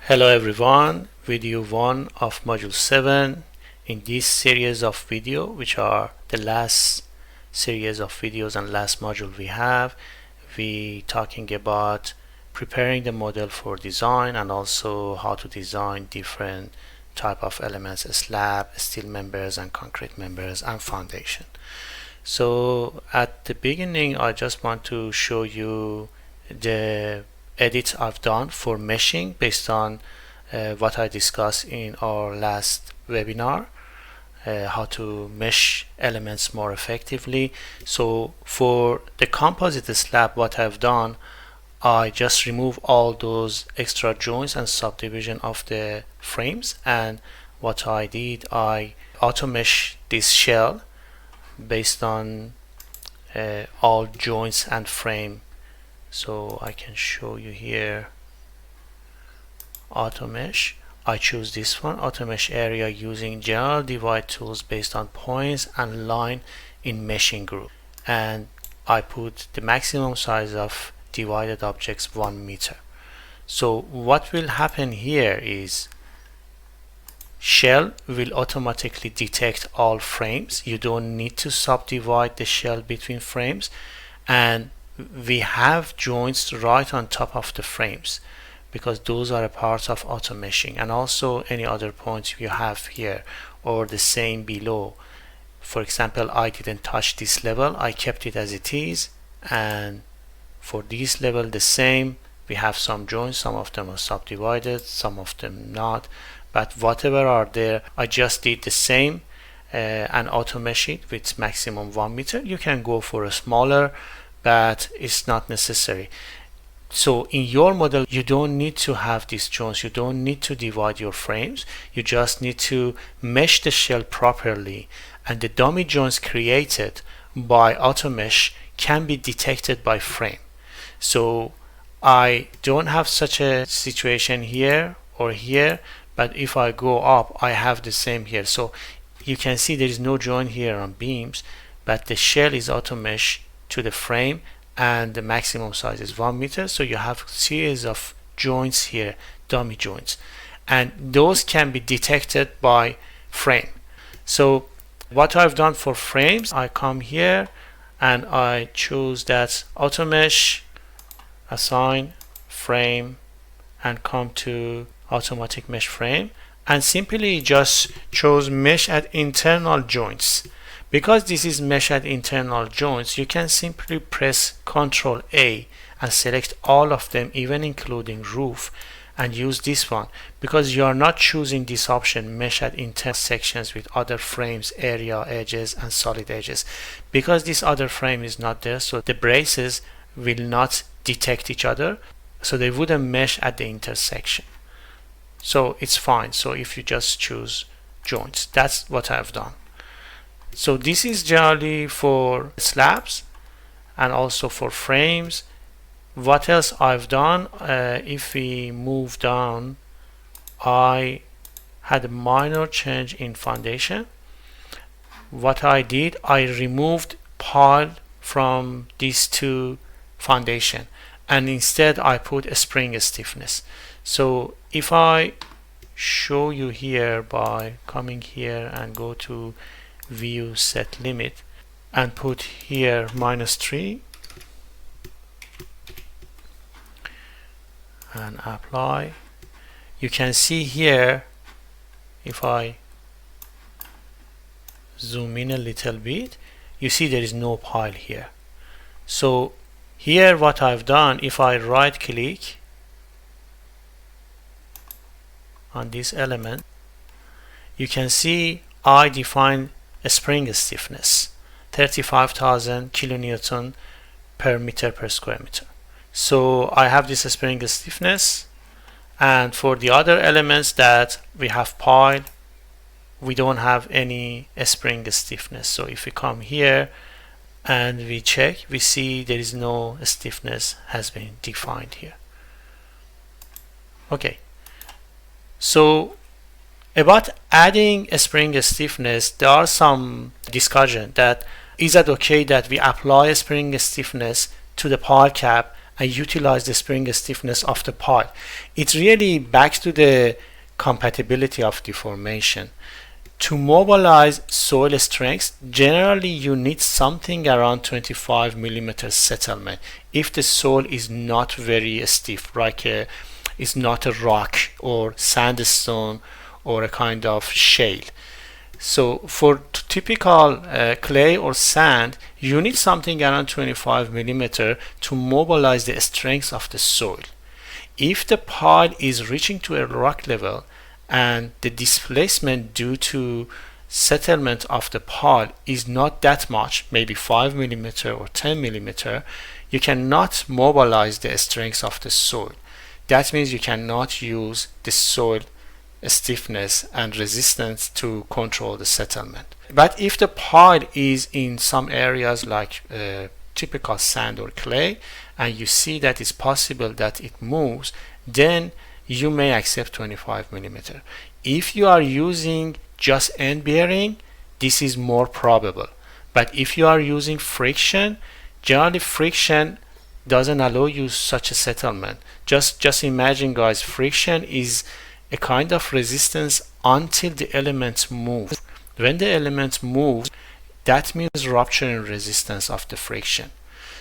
Hello everyone, video 1 of module 7. In this series of video, which are the last series of videos and last module we talking about preparing the model for design and also how to design different type of elements, slab, steel members and concrete members and foundation. So at the beginning I just want to show you the edits I've done for meshing based on what I discussed in our last webinar, how to mesh elements more effectively. So for the composite slab, what I've done, I just remove all those extra joints and subdivision of the frames, and what I did, I automesh this shell based on all joints and frame. So I can show you here Automesh. I choose this one, Automesh area, using general divide tools based on points and line in meshing group, and I put the maximum size of divided objects 1 meter. So what will happen here is shell will automatically detect all frames. You don't need to subdivide the shell between frames, and we have joints right on top of the frames because those are a part of automeshing, and also any other points you have here or the same below. For example, I didn't touch this level, I kept it as it is, and for this level the same. We have some joints, some of them are subdivided, some of them not, but whatever are there, I just did the same and automesh it with maximum 1 meter. You can go for a smaller, but it's not necessary. So in your model you don't need to have these joints, you don't need to divide your frames, you just need to mesh the shell properly, and the dummy joints created by Automesh can be detected by frame. So I don't have such a situation here or here, but if I go up I have the same here. So you can see there is no joint here on beams, but the shell is Automesh to the frame and the maximum size is 1 meter. So you have a series of joints here, dummy joints, and those can be detected by frame. So what I've done for frames, I come here and I choose that Automesh, assign frame, and come to automatic mesh frame, and simply just chose mesh at internal joints. Because this is mesh at internal joints, you can simply press Ctrl A and select all of them, even including roof, and use this one, because you are not choosing this option, mesh at intersections with other frames, area, edges and solid edges. Because this other frame is not there, so the braces will not detect each other, so they wouldn't mesh at the intersection. So it's fine. So if you just choose joints, that's what I've done. So this is generally for slabs and also for frames. What else I've done? If we move down, I had a minor change in foundation. What I did, I removed pile from these two foundation, and instead I put a spring stiffness. So if I show you here by coming here and go to view set limit and put here -3 and apply, you can see here, if I zoom in a little bit, you see there is no pile here. So here what I've done, if I right click on this element, you can see I define a spring stiffness 35,000 kilonewton per meter per square meter. So I have this spring stiffness, and for the other elements that we have pile, we don't have any spring stiffness. So if we come here and we check, we see there is no stiffness has been defined here. Okay, so about adding a spring stiffness, there are some discussion that is it okay that we apply a spring stiffness to the pile cap and utilize the spring stiffness of the pile. It really backs to the compatibility of deformation. To mobilize soil strength, generally you need something around 25 millimeter settlement if the soil is not very stiff, like it's not a rock or sandstone or a kind of shale. So for typical clay or sand, you need something around 25 millimeter to mobilize the strength of the soil. If the pile is reaching to a rock level and the displacement due to settlement of the pile is not that much, maybe 5 millimeter or 10 millimeter, you cannot mobilize the strength of the soil. That means you cannot use the soil stiffness and resistance to control the settlement. But if the pile is in some areas like typical sand or clay, and you see that it's possible that it moves, then you may accept 25 millimeter. If you are using just end bearing, this is more probable. But if you are using friction, generally friction doesn't allow you such a settlement. Just imagine, guys, friction is a kind of resistance until the elements move. When the elements move, that means rupture in resistance of the friction.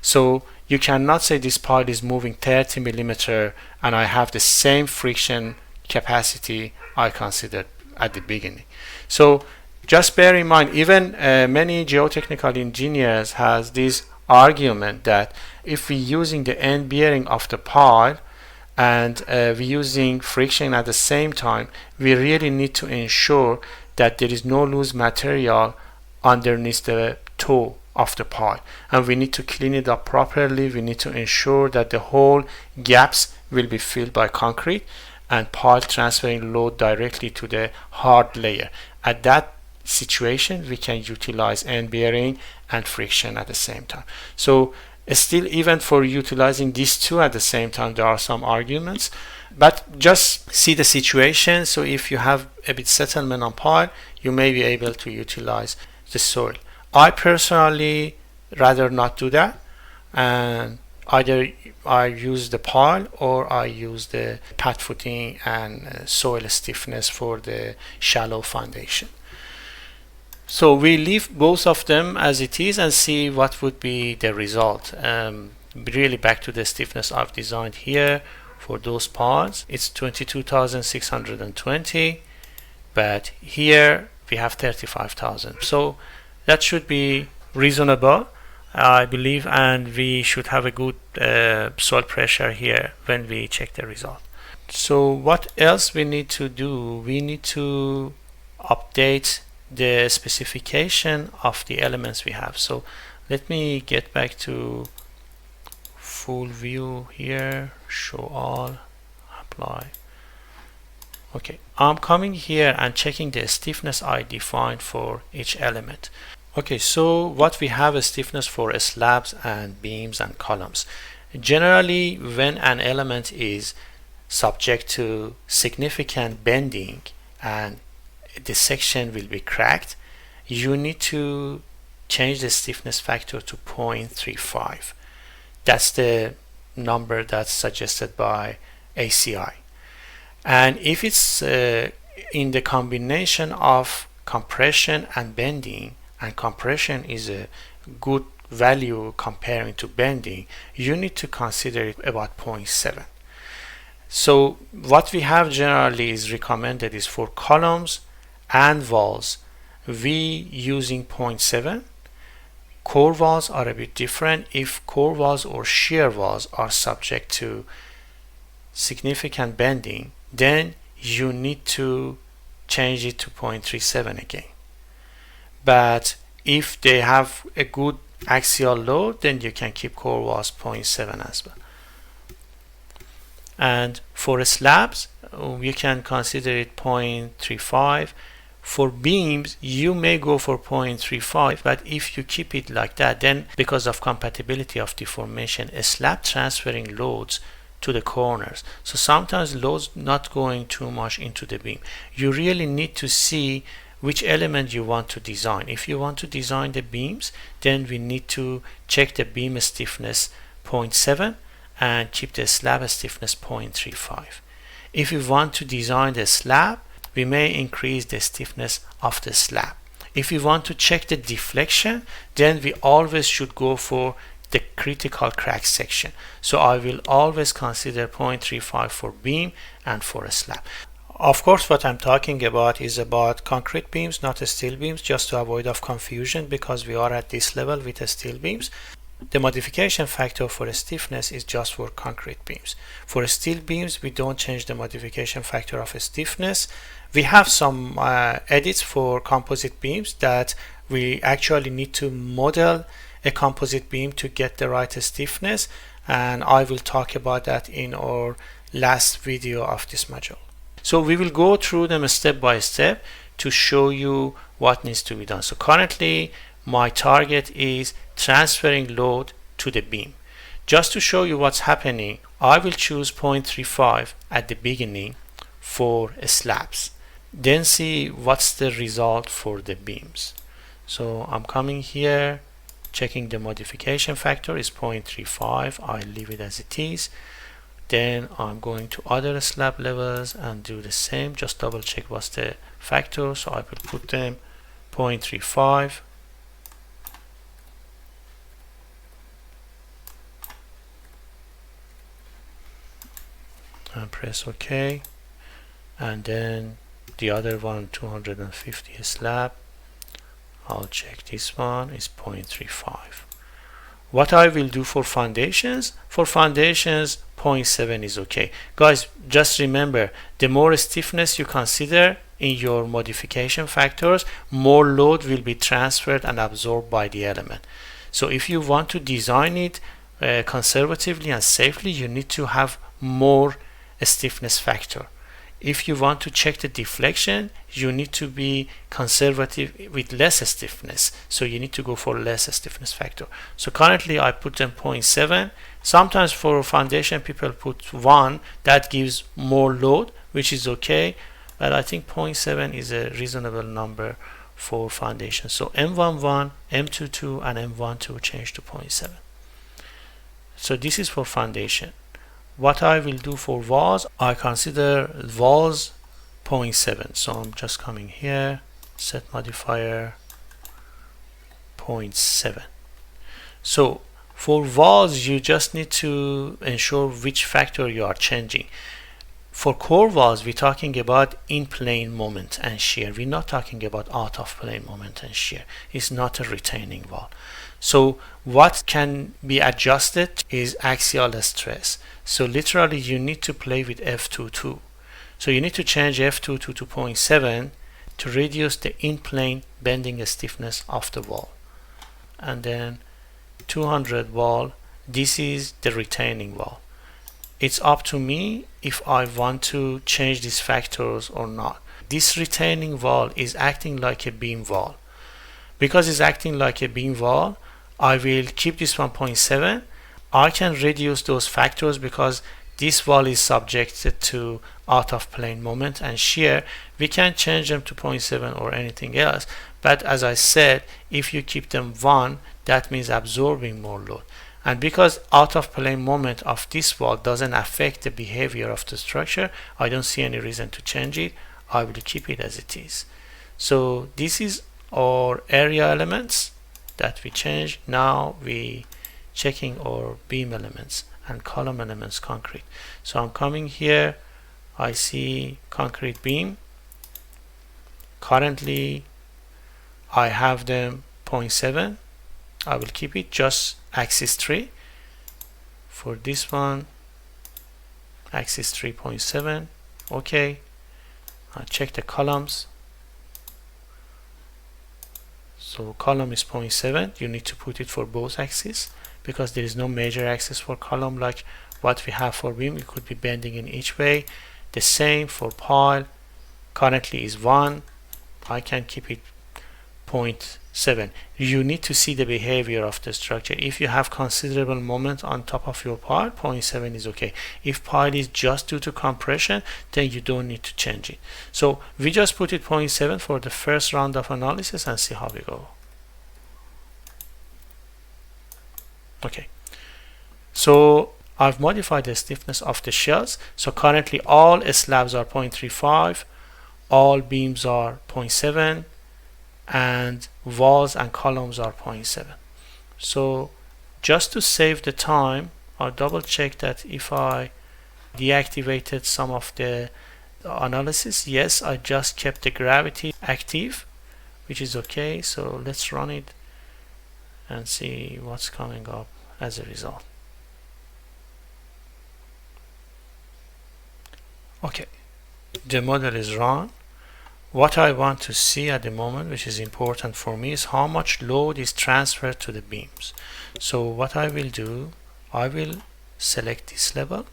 So you cannot say this pile is moving 30 millimeter and I have the same friction capacity I considered at the beginning. So just bear in mind, even many geotechnical engineers has this argument that if we're using the end bearing of the pile and we're using friction at the same time, we really need to ensure that there is no loose material underneath the toe of the pile, and we need to clean it up properly. We need to ensure that the whole gaps will be filled by concrete and pile transferring load directly to the hard layer. At that situation, we can utilize end bearing and friction at the same time. So still, even for utilizing these two at the same time, there are some arguments, but just see the situation. So if you have a bit settlement on pile, you may be able to utilize the soil. I personally rather not do that, and either I use the pile or I use the pad footing and soil stiffness for the shallow foundation. So we leave both of them as it is and see what would be the result. Really back to the stiffness I've designed here for those piles. It's 22,620, but here we have 35,000. So that should be reasonable, I believe, and we should have a good soil pressure here when we check the result. So what else we need to do? We need to update the specification of the elements we have. So let me get back to full view here, show all, apply. Okay, I'm coming here and checking the stiffness I defined for each element. Okay, so what we have is stiffness for slabs and beams and columns. Generally, when an element is subject to significant bending and the section will be cracked, you need to change the stiffness factor to 0.35. That's the number that's suggested by ACI. And if it's in the combination of compression and bending, and compression is a good value comparing to bending, you need to consider it about 0.7. So what we have generally is recommended is for columns and walls, we using 0.7. Core walls are a bit different. If core walls or shear walls are subject to significant bending, then you need to change it to 0.37 again. But if they have a good axial load, then you can keep core walls 0.7 as well. And for slabs, you can consider it 0.35. For beams, you may go for 0.35, but if you keep it like that, then because of compatibility of deformation, a slab transferring loads to the corners. So sometimes loads not going too much into the beam. You really need to see which element you want to design. If you want to design the beams, then we need to check the beam stiffness 0.7 and keep the slab stiffness 0.35. If we want to design the slab, we may increase the stiffness of the slab. If we want to check the deflection, then we always should go for the critical crack section. So I will always consider 0.35 for beam and for a slab. Of course, what I'm talking about is about concrete beams, not steel beams, just to avoid of confusion, because we are at this level with the steel beams. The modification factor for stiffness is just for concrete beams. For steel beams, we don't change the modification factor of stiffness. We have some edits for composite beams that we actually need to model a composite beam to get the right stiffness, and I will talk about that in our last video of this module. So we will go through them step by step to show you what needs to be done. So currently my target is transferring load to the beam. Just to show you what's happening, I will choose 0.35 at the beginning for slabs, then see what's the result for the beams. So I'm coming here, checking the modification factor is 0.35. I leave it as it is. Then I'm going to other slab levels and do the same, just double check what's the factor. So I will put them 0.35 and press OK. And then the other one, 250 slab, I'll check this one is 0.35. What I will do for foundations, 0.7 is okay. Guys, just remember, the more stiffness you consider in your modification factors, more load will be transferred and absorbed by the element. So if you want to design it conservatively and safely, you need to have more stiffness factor. If you want to check the deflection, you need to be conservative with less stiffness. So you need to go for less stiffness factor. So currently I put them 0.7. Sometimes for foundation people put 1. That gives more load, which is okay. But I think 0.7 is a reasonable number for foundation. So M11, M22 and M12 change to 0.7. So this is for foundation. What I will do for walls, I consider walls 0.7. So I'm just coming here, set modifier 0.7. So for walls, you just need to ensure which factor you are changing. For core walls, we're talking about in-plane moment and shear. We're not talking about out-of-plane moment and shear. It's not a retaining wall. So what can be adjusted is axial stress. So literally you need to play with F22. So you need to change F22 to 0.7 to reduce the in-plane bending stiffness of the wall. And then 200 wall, this is the retaining wall. It's up to me if I want to change these factors or not. This retaining wall is acting like a beam wall. Because it's acting like a beam wall, I will keep this 1.7. I can reduce those factors because this wall is subjected to out of plane moment and shear. We can change them to 0.7 or anything else. But as I said, if you keep them 1, that means absorbing more load. And because out of plane moment of this wall doesn't affect the behavior of the structure, I don't see any reason to change it. I will keep it as it is. So this is our area elements that we change. Now we checking our beam elements and column elements concrete. So I'm coming here, I see concrete beam. Currently I have them 0.7. I will keep it just axis 3. For this one, axis 3.7. Okay. I check the columns. So column is 0.7. You need to put it for both axes because there is no major axis for column like what we have for beam. It could be bending in each way. The same for pile. Currently is 1. I can keep it 0.7. You need to see the behavior of the structure. If you have considerable moment on top of your pile, 0.7 is okay. If pile is just due to compression, then you don't need to change it. So we just put it 0.7 for the first round of analysis and see how we go. Okay. So I've modified the stiffness of the shells. So currently all slabs are 0.35, all beams are 0.7, and walls and columns are 0.7. So just to save the time, I'll double check that if I deactivated some of the analysis, yes, I just kept the gravity active, which is okay. So let's run it and see what's coming up as a result. Okay, the model is run. What I want to see at the moment, which is important for me, is how much load is transferred to the beams. So what I will do, I will select this level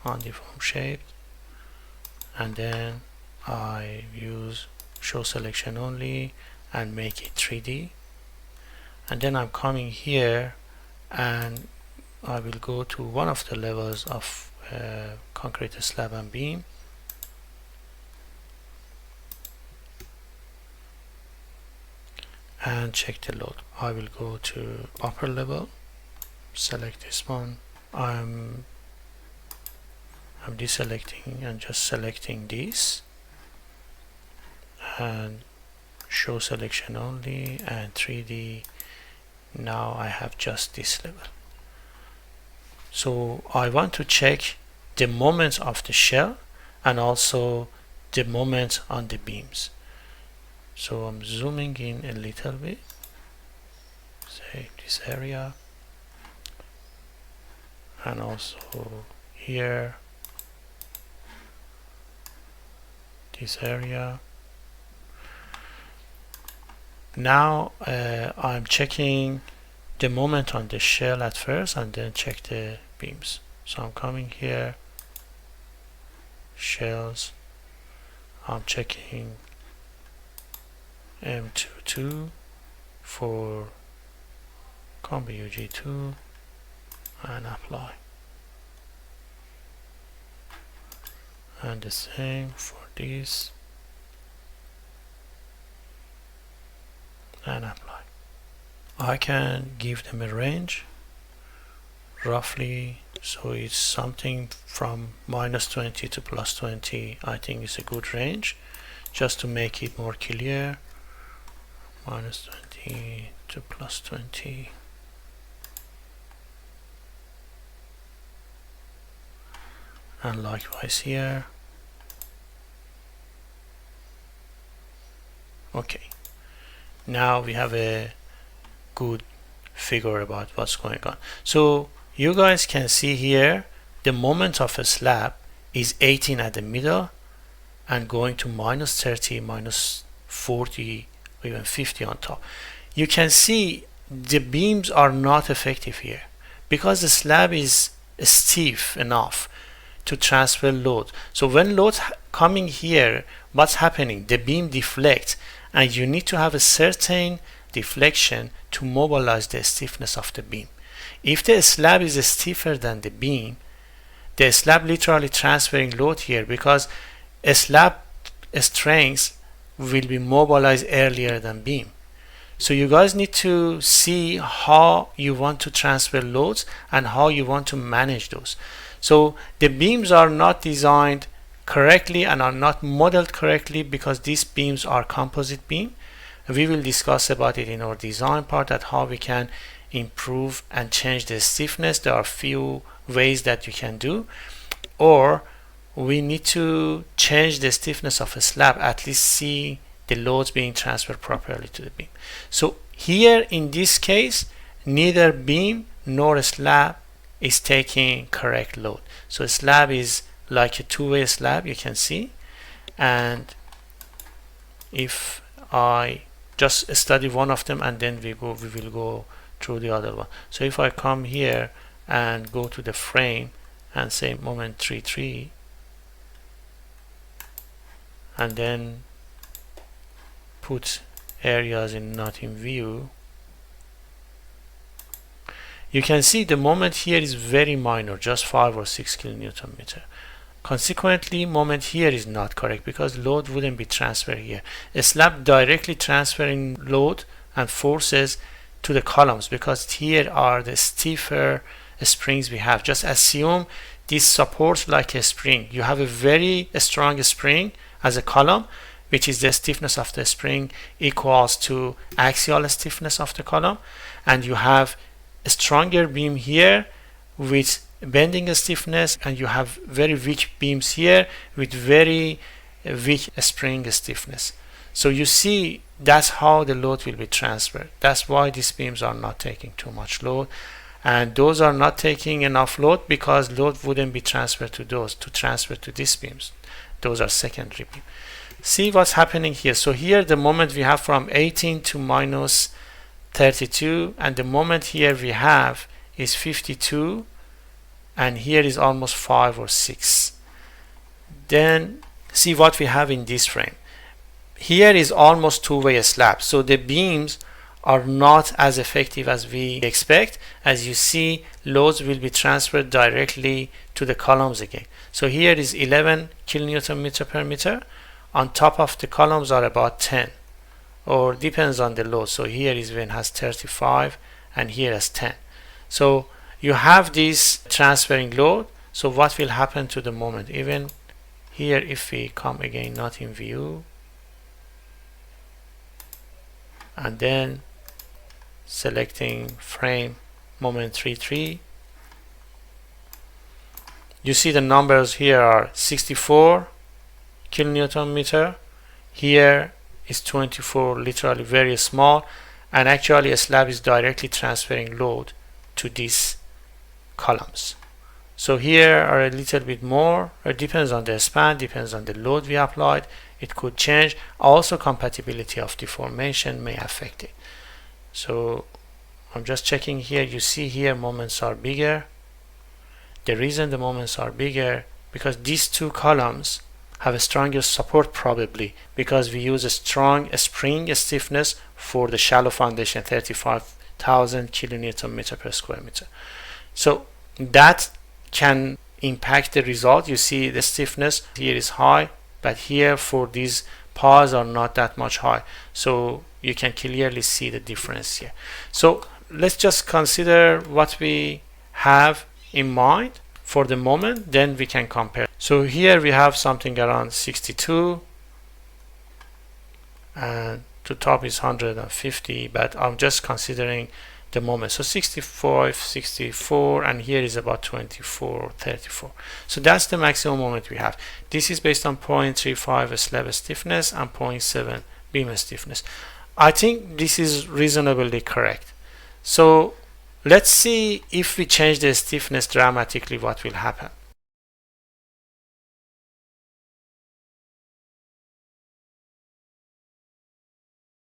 on the form shape, and then I use show selection only and make it 3D. And then I'm coming here and I will go to one of the levels of concrete slab and beam. And check the load. I will go to upper level, select this one. I'm deselecting and just selecting this, and show selection only and 3D. Now I have just this level. So I want to check the moments of the shell and also the moments on the beams. So I'm zooming in a little bit, say this area, and also here, this area. Now I'm checking the moment on the shell at first and then check the beams. So I'm coming here, shells, I'm checking M22 for combi UG2 and apply, and the same for this and apply. I can give them a range roughly, so it's something from -20 to +20. I think it's a good range, just to make it more clear. -20 to +20. And likewise here. Okay, now we have a good figure about what's going on. So you guys can see here the moment of a slab is 18 at the middle and going to -30, -40, even 50 on top. You can see the beams are not effective here because the slab is stiff enough to transfer load. So when load coming here, what's happening? The beam deflects, and you need to have a certain deflection to mobilize the stiffness of the beam. If the slab is stiffer than the beam, the slab literally transferring load here because a slab strength will be mobilized earlier than beam. So you guys need to see how you want to transfer loads and how you want to manage those. So the beams are not designed correctly and are not modeled correctly because these beams are composite beam. We will discuss about it in our design part, that how we can improve and change the stiffness. There are few ways that you can do, or we need to change the stiffness of a slab, at least see the loads being transferred properly to the beam. So here in this case, neither beam nor slab is taking correct load. So a slab is like a two-way slab, you can see. And if I just study one of them and then we will go through the other one. So if I come here and go to the frame and say moment 33 and then put areas in not in view, you can see the moment here is very minor, just 5 or 6 kilonewton meter. Consequently, moment here is not correct because load wouldn't be transferred here. A slab directly transferring load and forces to the columns because here are the stiffer springs we have. Just assume this supports like a spring. You have a very strong spring as a column, which is the stiffness of the spring equals to axial stiffness of the column, and you have a stronger beam here with bending stiffness, and you have very weak beams here with very weak spring stiffness. So you see, that's how the load will be transferred. That's why these beams are not taking too much load, and those are not taking enough load because load wouldn't be transferred to those to transfer to these beams. Those are secondary beams. See what's happening here. So here the moment we have from 18 to minus 32, and the moment here we have is 52, and here is almost 5 or 6. Then see what we have in this frame. Here is almost two-way slab, so the beams are not as effective as we expect. As you see, loads will be transferred directly to the columns again. So here is 11 kilonewton meter per meter. On top of the columns are about 10, or depends on the load. So here is when has 35 and here has 10. So you have this transferring load. So what will happen to the moment? Even here, if we come again, not in view, and then selecting frame moment 3.3, you see the numbers here are 64 kilonewton meter, here is 24, literally very small, and actually a slab is directly transferring load to these columns. So here are a little bit more. It depends on the span, depends on the load we applied. It could change. Also compatibility of deformation may affect it. So I'm just checking here. You see here moments are bigger. The reason the moments are bigger because these two columns have a stronger support, probably because we use a strong spring stiffness for the shallow foundation, 35,000 kilonewton meter per square meter. So that can impact the result. You see the stiffness here is high, but here for these paws are not that much high. So you can clearly see the difference here. So let's just consider what we have in mind for the moment, then we can compare. So here we have something around 62, and the top is 150, but I'm just considering the moment. So 65, 64, and here is about 24, 34. So that's the maximum moment we have. This is based on 0.35 slab stiffness and 0.7 beam stiffness. I think this is reasonably correct. So let's see if we change the stiffness dramatically, what will happen.